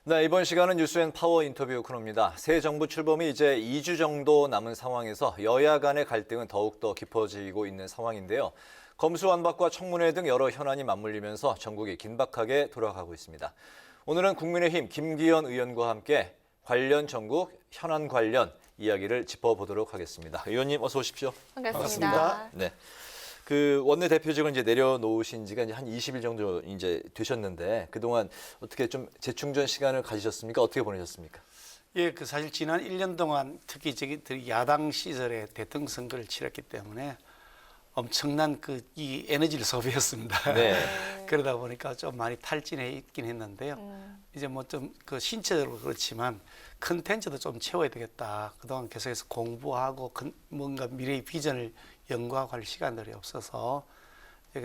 네, 이번 시간은 뉴스앤 파워 인터뷰 코너입니다. 새 정부 출범이 이제 2주 정도 남은 상황에서 여야 간의 갈등은 더욱더 깊어지고 있는 상황인데요. 검수완박과 청문회 등 여러 현안이 맞물리면서 전국이 긴박하게 돌아가고 있습니다. 오늘은 국민의힘 김기현 의원과 함께 관련 전국 현안 관련 이야기를 짚어보도록 하겠습니다. 의원님 어서 오십시오. 반갑습니다. 네. 그 원내대표직을 이제 내려놓으신 지가 이제 한 20일 정도 이제 되셨는데 그동안 어떻게 좀 재충전 시간을 가지셨습니까? 어떻게 보내셨습니까? 예, 그 사실 지난 1년 동안 특히 저희들이 야당 시절에 대통령 선거를 치렀기 때문에 엄청난 이 에너지를 소비했습니다. 네. 그러다 보니까 좀 많이 탈진해 있긴 했는데요. 이제 뭐 좀 그 신체적으로 그렇지만 컨텐츠도 좀 채워야 되겠다. 그동안 계속해서 공부하고 뭔가 미래의 비전을 연구하고 할 시간들이 없어서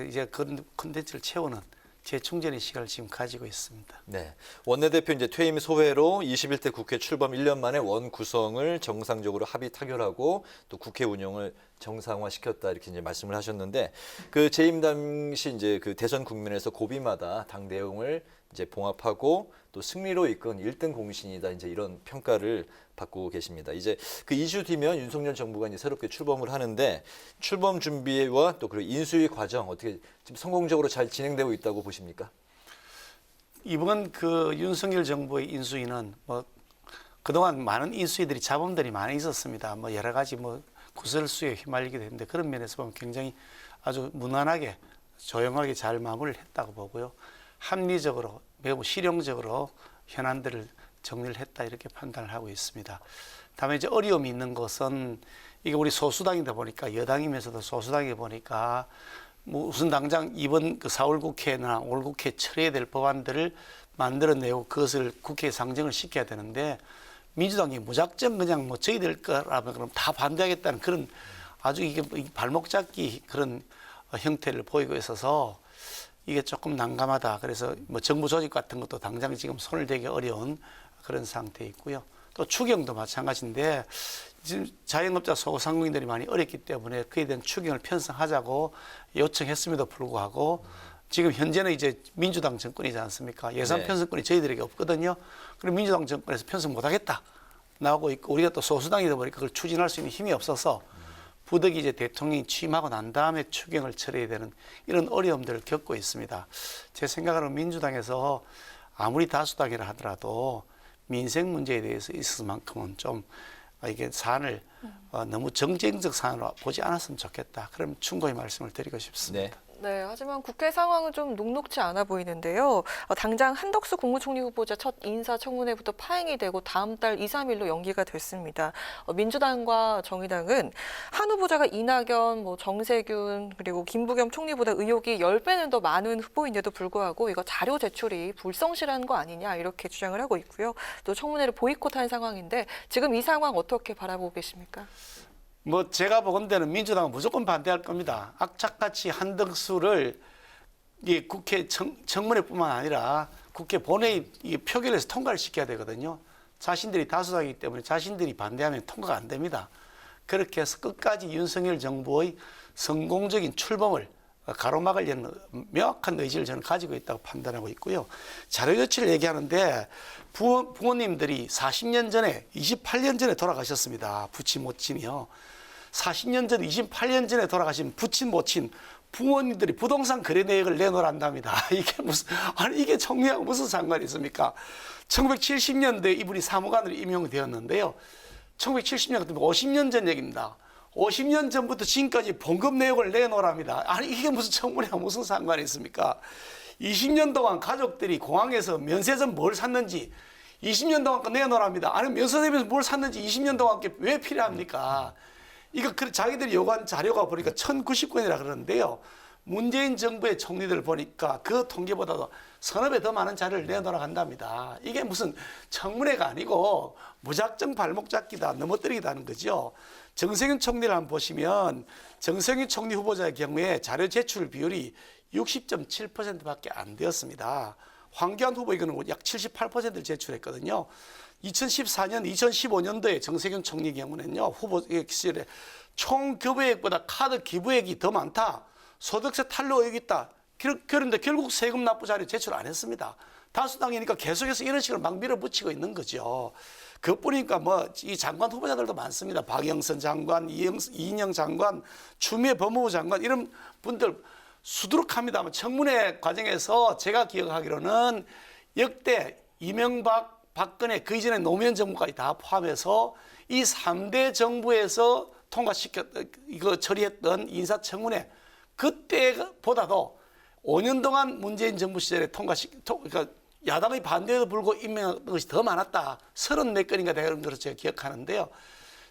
이제 그런 컨텐츠를 채우는 재충전의 시간을 지금 가지고 있습니다. 네. 원내대표 이제 퇴임 소회로 21대 국회 출범 1년 만에 원 구성을 정상적으로 합의 타결하고 또 국회 운영을 정상화시켰다 이렇게 이제 말씀을 하셨는데 그 재임 당시 이제 그 대선 국면에서 고비마다 당 내용을 이제 봉합하고 또 승리로 이끈 1등 공신이다 이제 이런 평가를 받고 계십니다. 이제 그 2주 뒤면 윤석열 정부가 이제 새롭게 출범을 하는데 출범 준비와 또 그리고 인수위 과정 어떻게 지금 성공적으로 잘 진행되고 있다고 보십니까? 이번 그 윤석열 정부의 인수위는 뭐 그동안 많은 인수위들이 자범들이 많이 있었습니다. 뭐 여러 가지 뭐 구설수에 휘말리기도 했는데 그런 면에서 보면 굉장히 아주 무난하게 조용하게 잘 마무리를 했다고 보고요. 합리적으로 매우 실용적으로 현안들을 정리를 했다 이렇게 판단을 하고 있습니다. 다만 이제 어려움이 있는 것은 이게 우리 소수당이다 보니까 여당이면서도 소수당이다 보니까 뭐 우선 당장 이번 그 4월 국회나 올 국회에 처리해야 될 법안들을 만들어내고 그것을 국회에 상정을 시켜야 되는데 민주당이 무작정 그냥 뭐 저희들 거라면 그럼 다 반대하겠다는 그런 아주 이게 발목 잡기 그런 형태를 보이고 있어서 이게 조금 난감하다. 그래서 뭐 정부 조직 같은 것도 당장 지금 손을 대기 어려운 그런 상태에 있고요. 또 추경도 마찬가지인데 지금 자영업자 소상공인들이 많이 어렵기 때문에 그에 대한 추경을 편성하자고 요청했음에도 불구하고 지금 현재는 이제 민주당 정권이지 않습니까? 예산 네. 편성권이 저희들에게 없거든요. 그리고 민주당 정권에서 편성 못하겠다 나오고 있고 우리가 또 소수당이다 보니까 그걸 추진할 수 있는 힘이 없어서 부득이 이제 대통령이 취임하고 난 다음에 추경을 처리해야 되는 이런 어려움들을 겪고 있습니다. 제 생각으로는 민주당에서 아무리 다수당이라 하더라도 민생 문제에 대해서 있어서만큼은 좀 이게 사안을 너무 정쟁적 사안으로 보지 않았으면 좋겠다. 그럼 충고의 말씀을 드리고 싶습니다. 네, 하지만 국회 상황은 좀 녹록지 않아 보이는데요. 당장 한덕수 국무총리 후보자 첫 인사청문회부터 파행이 되고 다음 달 2, 3일로 연기가 됐습니다. 민주당과 정의당은 한 후보자가 이낙연, 정세균 그리고 김부겸 총리보다 의혹이 10배는 더 많은 후보인데도 불구하고 이거 자료 제출이 불성실한 거 아니냐 이렇게 주장을 하고 있고요. 또 청문회를 보이콧한 상황인데 지금 이 상황 어떻게 바라보고 계십니까? 뭐 제가 보건대는 민주당은 무조건 반대할 겁니다. 악착같이 한덕수를 이 국회 청문회뿐만 아니라 국회 본회의 표결에서 통과를 시켜야 되거든요. 자신들이 다수당이기 때문에 자신들이 반대하면 통과가 안 됩니다. 그렇게 해서 끝까지 윤석열 정부의 성공적인 출범을 가로막을 위한 명확한 의지를 저는 가지고 있다고 판단하고 있고요. 자료 조치를 얘기하는데 부모님들이 40년 전에 28년 전에 돌아가셨습니다. 부친 모친이요. 40년 전 28년 전에 돌아가신 부친 모친 부모님들이 부동산 거래 내역을 내놓으란답니다. 이게 이게 총리하고 무슨 상관이 있습니까? 1970년대에 이분이 사무관으로 임용되었는데요. 1970년 같으면 50년 전 얘기입니다. 50년 전부터 지금까지 봉급 내역을 내놓으랍니다. 아니 이게 무슨 청문회와 무슨 상관이 있습니까? 20년 동안 가족들이 공항에서 면세점 뭘 샀는지 20년 동안 내놓으랍니다. 아니 면세점에서 뭘 샀는지 20년 동안 왜 필요합니까? 이거 자기들이 요구한 자료가 보니까 1099건이라 그러는데요. 문재인 정부의 총리들 보니까 그 통계보다도 서너 배 더 많은 자료를 내놓으라 한답니다. 이게 무슨 청문회가 아니고 무작정 발목 잡기다, 넘어뜨리기다 하는 거죠. 정세균 총리를 한번 보시면 정세균 총리 후보자의 경우에 자료 제출 비율이 60.7%밖에 안 되었습니다. 황교안 후보 이거는 약 78%를 제출했거든요. 2014년, 2015년도에 정세균 총리 경우는요, 후보 시절에 총 교부액보다 카드 기부액이 더 많다. 소득세 탈루 의혹이 있다. 그런데 결국 세금 납부 자료 제출 안 했습니다. 다수당이니까 계속해서 이런 식으로 막 밀어붙이고 있는 거죠. 그뿐이니까 뭐 이 장관 후보자들도 많습니다. 박영선 장관, 이인영 장관, 추미애 법무부 장관 이런 분들 수두룩합니다만 청문회 과정에서 제가 기억하기로는 역대 이명박, 박근혜 그 이전에 노무현 정부까지 다 포함해서 이 3대 정부에서 이거 처리했던 인사청문회 그때보다도 5년 동안 문재인 정부 시절에 그러니까 야당의 반대에도 불구하고 임명한 것이 더 많았다. 34 건인가 되는 것으로 제가 기억하는데요.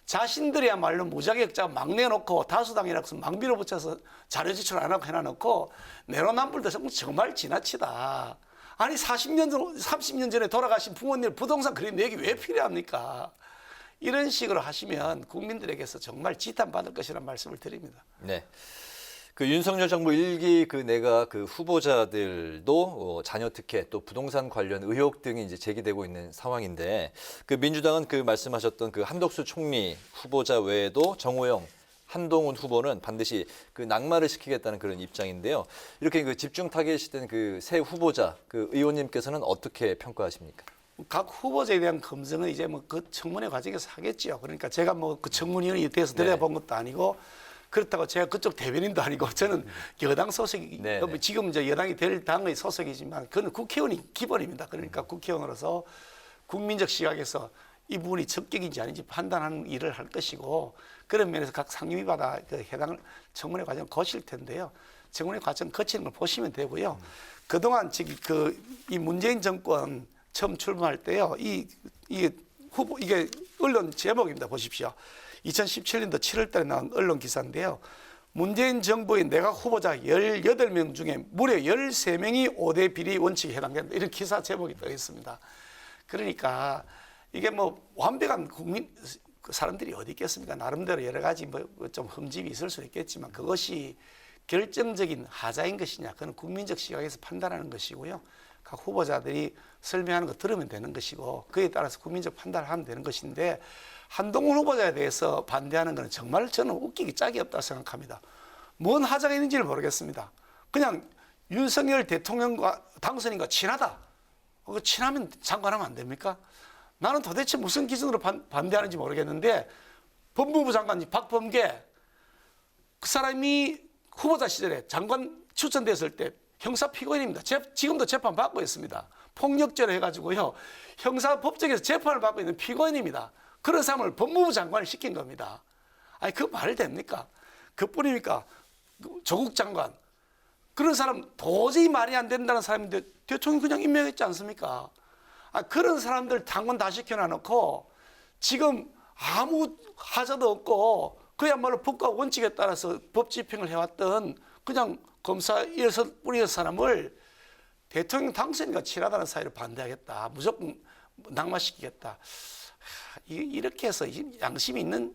자신들이야말로 무자격자 막 내놓고 다수당이라고 해서 막 밀어붙여서 자료 제출 안 하고 해놔놓고 내로남불도 정말 지나치다. 아니 30년 전에 돌아가신 부모님 부동산 그림 내기 왜 필요합니까? 이런 식으로 하시면 국민들에게서 정말 지탄받을 것이라는 말씀을 드립니다. 네. 그 윤석열 정부 1기 그 내각 그 후보자들도 자녀 특혜 또 부동산 관련 의혹 등이 이제 제기되고 있는 상황인데 그 민주당은 그 말씀하셨던 그 한덕수 총리 후보자 외에도 정호영, 한동훈 후보는 반드시 그 낙마를 시키겠다는 그런 입장인데요. 이렇게 그 집중 타겟이 된 그 새 후보자 그 의원님께서는 어떻게 평가하십니까? 각 후보자에 대한 검증은 이제 뭐 그 청문회 과정에서 하겠죠. 그러니까 제가 뭐 그 청문위원이 돼서 들여다본 것도 아니고 그렇다고 제가 그쪽 대변인도 아니고 저는 여당 소속이 지금 이제 여당이 될 당의 소속이지만 그건 국회의원이 기본입니다. 그러니까 국회의원으로서 국민적 시각에서 이 부분이 적격인지 아닌지 판단하는 일을 할 것이고 그런 면에서 각 상임위마다 그 해당 청문회 과정 거칠 텐데요. 청문회 과정 거치는 걸 보시면 되고요. 그동안 이 문재인 정권 처음 출범할 때요. 이게 언론 제목입니다. 보십시오. 2017년도 7월 달에 나온 언론 기사인데요. 문재인 정부의 내각 후보자 18명 중에 무려 13명이 5대 비리 원칙에 해당된다. 이런 기사 제목이 떠 있습니다. 그러니까 이게 뭐 완벽한 사람들이 어디 있겠습니까? 나름대로 여러 가지 뭐 좀 흠집이 있을 수 있겠지만 그것이 결정적인 하자인 것이냐. 그건 국민적 시각에서 판단하는 것이고요. 각 후보자들이 설명하는 거 들으면 되는 것이고 그에 따라서 국민적 판단을 하면 되는 것인데 한동훈 후보자에 대해서 반대하는 것은 정말 저는 웃기기 짝이 없다고 생각합니다. 뭔 하자가 있는지를 모르겠습니다. 그냥 윤석열 대통령과 당선인과 친하다. 친하면 장관하면 안 됩니까? 나는 도대체 무슨 기준으로 반대하는지 모르겠는데 법무부 장관 박범계 그 사람이 후보자 시절에 장관 추천됐을 때 형사 피고인입니다. 지금도 재판 받고 있습니다. 폭력죄로 해가지고요. 형사 법정에서 재판을 받고 있는 피고인입니다. 그런 사람을 법무부 장관을 시킨 겁니다. 아니 그 말 됩니까? 그뿐입니까? 조국 장관 그런 사람 도저히 말이 안 된다는 사람인데 대통령이 그냥 임명했지 않습니까? 그런 사람들 당원 다 시켜놔놓고 지금 아무 하자도 없고 그야말로 법과 원칙에 따라서 법 집행을 해왔던 그냥 검사 뿌리의 사람을 대통령 당선인과 친하다는 사이로 반대하겠다. 무조건 낙마시키겠다. 이렇게 해서 양심이 있는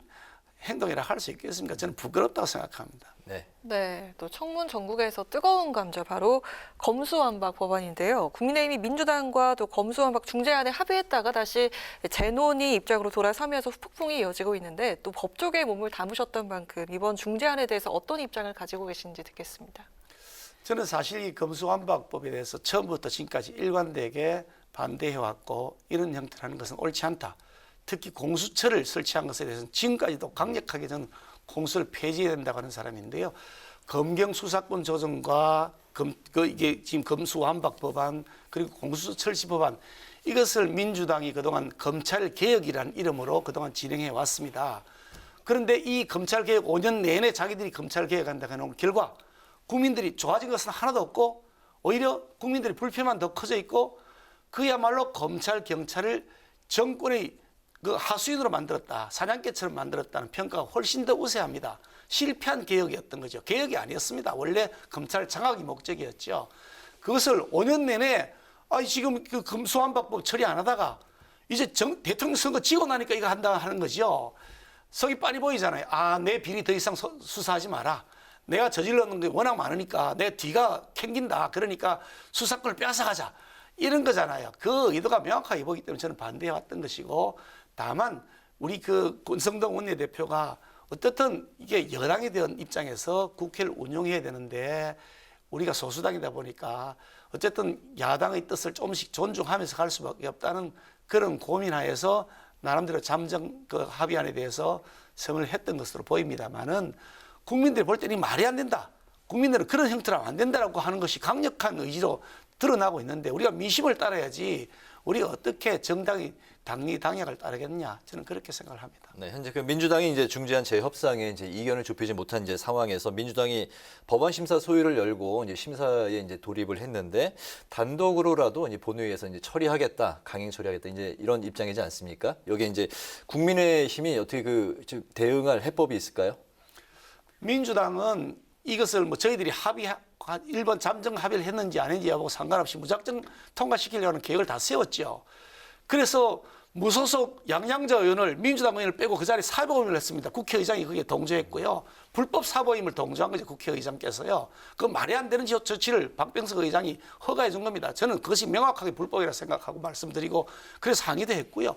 행동이라 할 수 있겠습니까? 저는 부끄럽다고 생각합니다. 네, 또 청문 전국에서 뜨거운 감자 바로 검수완박 법안인데요. 국민의힘이 민주당과 또 검수완박 중재안에 합의했다가 다시 재논의 입장으로 돌아서면서 폭풍이 이어지고 있는데 또 법조계에 몸을 담으셨던 만큼 이번 중재안에 대해서 어떤 입장을 가지고 계신지 듣겠습니다. 저는 사실 이 검수완박법에 대해서 처음부터 지금까지 일관되게 반대해왔고 이런 형태로 하는 것은 옳지 않다. 특히 공수처를 설치한 것에 대해서는 지금까지도 강력하게 저는 공수를 폐지해야 된다고 하는 사람인데요. 검경 수사권 조정과 이게 지금 검수완박 법안 그리고 공수처 설치 법안 이것을 민주당이 그동안 검찰 개혁이라는 이름으로 그동안 진행해 왔습니다. 그런데 이 검찰 개혁 5년 내내 자기들이 검찰 개혁한다고 해놓은 결과 국민들이 좋아진 것은 하나도 없고 오히려 국민들의 불편만 더 커져 있고 그야말로 검찰 경찰을 정권의 그 하수인으로 만들었다. 사냥개처럼 만들었다는 평가가 훨씬 더 우세합니다. 실패한 개혁이었던 거죠. 개혁이 아니었습니다. 원래 검찰 장악이 목적이었죠. 그것을 5년 내내 지금 그 검수완박법 처리 안 하다가 이제 대통령 선거 지고 나니까 이거 한다 하는 거죠. 속이 빤히 보이잖아요. 내 비리 더 이상 수사하지 마라. 내가 저질렀는 게 워낙 많으니까 내 뒤가 캥긴다. 그러니까 수사권을 빼앗아가자. 이런 거잖아요. 그 의도가 명확하게 보기 때문에 저는 반대해 왔던 것이고 다만 우리 그 권성동 원내대표가 어떻든 이게 여당에 대한 입장에서 국회를 운영해야 되는데 우리가 소수당이다 보니까 어쨌든 야당의 뜻을 조금씩 존중하면서 갈 수밖에 없다는 그런 고민하에서 나름대로 잠정 그 합의안에 대해서 성을 했던 것으로 보입니다만은 국민들이 볼 때는 말이 안 된다. 국민들은 그런 형태로 안 된다라고 하는 것이 강력한 의지로 드러나고 있는데 우리가 민심을 따라야지 우리가 어떻게 정당이 당리 당약을 따르겠느냐 저는 그렇게 생각을 합니다. 네, 현재 그 민주당이 이제 중재안 재협상에 이제 이견을 좁히지 못한 이제 상황에서 민주당이 법안 심사 소위를 열고 이제 심사에 이제 돌입을 했는데 단독으로라도 이제 본회의에서 이제 처리하겠다, 강행 처리하겠다 이제 이런 입장이지 않습니까? 여기에 이제 국민의힘이 어떻게 그 대응할 해법이 있을까요? 민주당은 이것을 뭐 저희들이 일본 잠정 합의를 했는지 안 했는지 하고 상관없이 무작정 통과시키려는 계획을 다 세웠죠. 그래서 무소속 양양자 의원을 민주당 의원을 빼고 그 자리에 사보임을 했습니다. 국회의장이 거기에 동조했고요. 불법 사보임을 동조한 거죠. 국회의장께서요. 그 말이 안 되는 조치를 박병석 의장이 허가해 준 겁니다. 저는 그것이 명확하게 불법이라 생각하고 말씀드리고 그래서 항의도 했고요.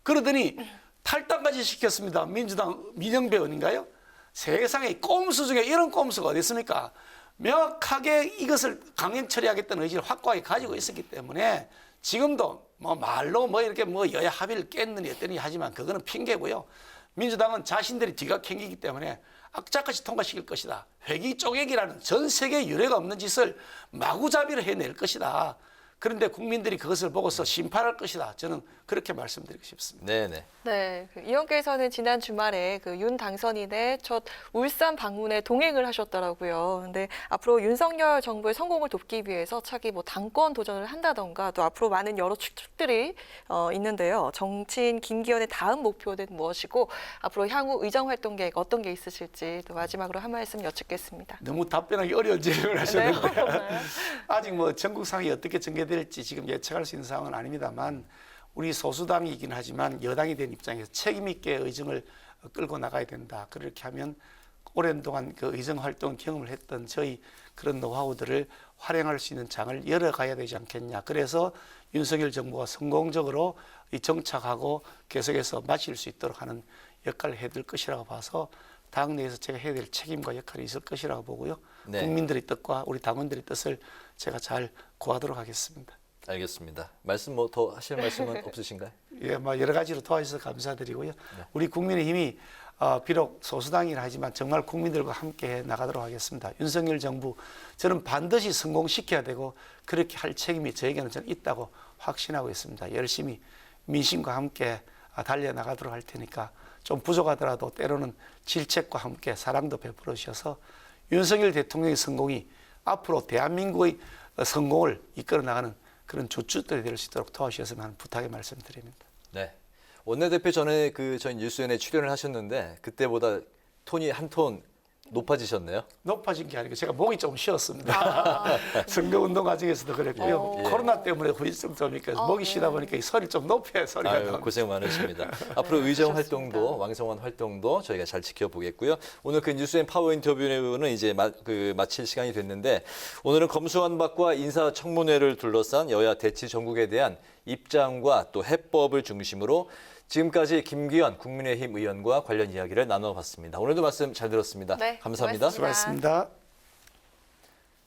그러더니 탈당까지 시켰습니다. 민주당 민영배 의원인가요? 세상에 꼼수 중에 이런 꼼수가 어디 있습니까? 명확하게 이것을 강행 처리하겠다는 의지를 확고하게 가지고 있었기 때문에 지금도 뭐 말로 뭐 이렇게 뭐 여야 합의를 깼느니 어떠니 하지만 그거는 핑계고요. 민주당은 자신들이 뒤가 캥기기 때문에 악착같이 통과시킬 것이다. 회기 쪼개기라는 전 세계 유례가 없는 짓을 마구잡이로 해낼 것이다. 그런데 국민들이 그것을 보고서 심판할 것이다. 저는 그렇게 말씀드리고 싶습니다. 네네. 네, 그 의원께서는 지난 주말에 그 윤 당선인의 첫 울산 방문에 동행을 하셨더라고요. 근데 앞으로 윤석열 정부의 성공을 돕기 위해서 차기 뭐 당권 도전을 한다던가 또 앞으로 많은 여러 추측들이 있는데요. 정치인 김기현의 다음 목표는 무엇이고 앞으로 향후 의정 활동 계획 어떤 게 있으실지 또 마지막으로 한 말씀 여쭙겠습니다. 너무 답변하기 어려운 질문을 하셨는데 그런가요? 아직 뭐 전국 상황이 어떻게 전개될지 지금 예측할 수 있는 상황은 아닙니다만 우리 소수당이긴 하지만 여당이 된 입장에서 책임 있게 의정을 끌고 나가야 된다. 그렇게 하면 오랜 동안 그 의정 활동 경험을 했던 저희 그런 노하우들을 활용할 수 있는 장을 열어가야 되지 않겠냐. 그래서 윤석열 정부가 성공적으로 정착하고 계속해서 마칠 수 있도록 하는 역할을 해야 될 것이라고 봐서 당 내에서 제가 해야 될 책임과 역할이 있을 것이라고 보고요. 네. 국민들의 뜻과 우리 당원들의 뜻을 제가 잘 구하도록 하겠습니다. 알겠습니다. 말씀 뭐 더 하실 말씀은 없으신가요? 예, 뭐 여러 가지로 도와주셔서 감사드리고요. 우리 국민의힘이 비록 소수당이라 하지만 정말 국민들과 함께 나가도록 하겠습니다. 윤석열 정부 저는 반드시 성공시켜야 되고 그렇게 할 책임이 저에게는 저는 있다고 확신하고 있습니다. 열심히 민심과 함께 달려나가도록 할 테니까 좀 부족하더라도 때로는 질책과 함께 사랑도 베풀어 주셔서 윤석열 대통령의 성공이 앞으로 대한민국의 성공을 이끌어 나가는 그런 주축들이 될 수 있도록 도와주셨으면 하는 부탁의 말씀드립니다. 네. 원내대표 전에 그 저희 뉴스연에 출연을 하셨는데 그때보다 톤이 한 톤 높아지셨네요. 높아진 게 아니고 제가 목이 좀 쉬었습니다. 선거운동 과정에서도 그랬고요. 예. 코로나 때문에 후유증 좀 있고 목이 쉬다 보니까 이 소리 좀 높여야 소리가 아유, 나옵니다. 고생 많으십니다. 앞으로 의정 활동도 왕성한 활동도 저희가 잘 지켜보겠고요. 오늘 그 뉴스엔 파워 인터뷰는 이제 마칠 시간이 됐는데 오늘은 검수완박과 인사청문회를 둘러싼 여야 대치 전국에 대한 입장과 또 해법을 중심으로 지금까지 김기현 국민의힘 의원과 관련 이야기를 나눠봤습니다. 오늘도 말씀 잘 들었습니다. 네, 감사합니다. 고맙습니다. 수고하셨습니다.